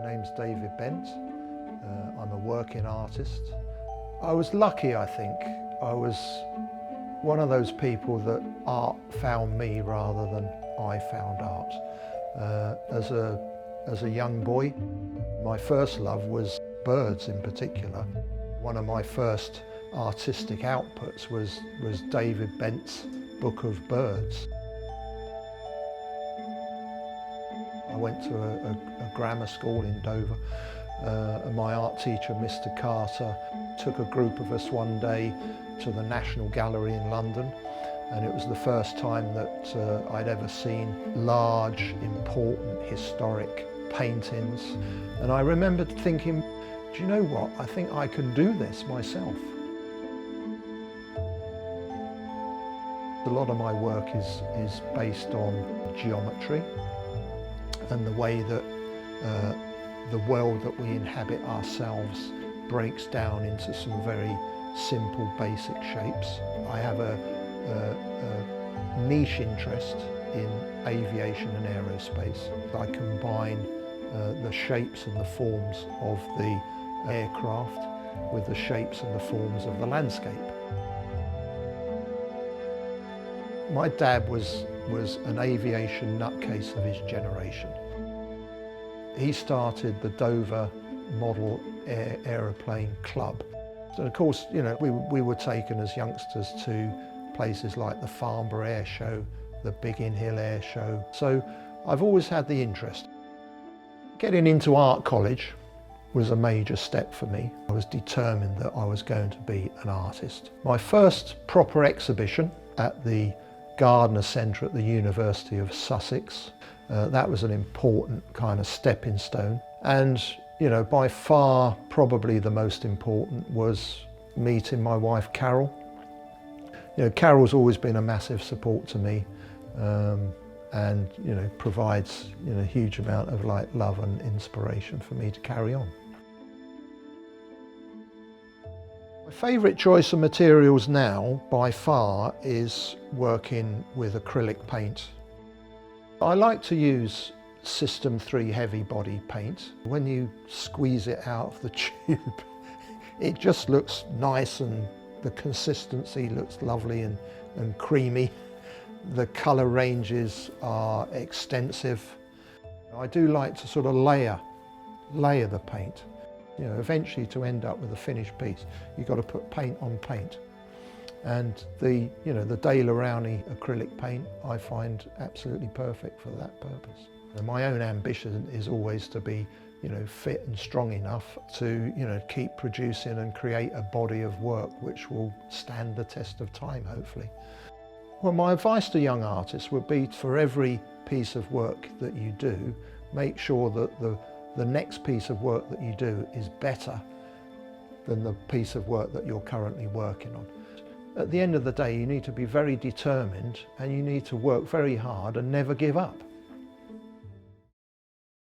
name's David Bent. I'm a working artist. I was lucky, I think. I was one of those people that art found me rather than I found art. As a young boy, my first love was birds in particular. One of my first artistic outputs was David Bent's Book of Birds. I went to a grammar school in Dover, and my art teacher, Mr. Carter, took a group of us one day to the National Gallery in London, and it was the first time that I'd ever seen large, important, historic paintings. And I remembered thinking, do you know what, I think I can do this myself. A lot of my work is based on geometry and the way that the world that we inhabit ourselves breaks down into some very simple, basic shapes. I have a niche interest in aviation and aerospace. I combine the shapes and the forms of the aircraft with the shapes and the forms of the landscape. My dad was an aviation nutcase of his generation. He started the Dover Model Aeroplane Club. So of course, you know, we were taken as youngsters to places like the Farnborough Air Show, the Biggin Hill Air Show. So I've always had the interest. Getting into art college was a major step for me. I was determined that I was going to be an artist. My first proper exhibition at the Gardner Centre at the University of Sussex, that was an important kind of stepping stone. And you know, by far probably the most important was meeting my wife Carol. You know, Carol's always been a massive support to me, and you know, provides a huge amount of love and inspiration for me to carry on. My favourite choice of materials now, by far, is working with acrylic paint. I like to use System3 heavy body paint. When you squeeze it out of the tube, it just looks nice and the consistency looks lovely and creamy. The colour ranges are extensive. I do like to sort of layer the paint. You know, eventually to end up with a finished piece, you've got to put paint on paint. And the Daler-Rowney acrylic paint I find absolutely perfect for that purpose. And my own ambition is always to be, you know, fit and strong enough to, you know, keep producing and create a body of work which will stand the test of time, hopefully. Well, my advice to young artists would be, for every piece of work that you do, make sure that the next piece of work that you do is better than the piece of work that you're currently working on. At the end of the day, you need to be very determined and you need to work very hard and never give up.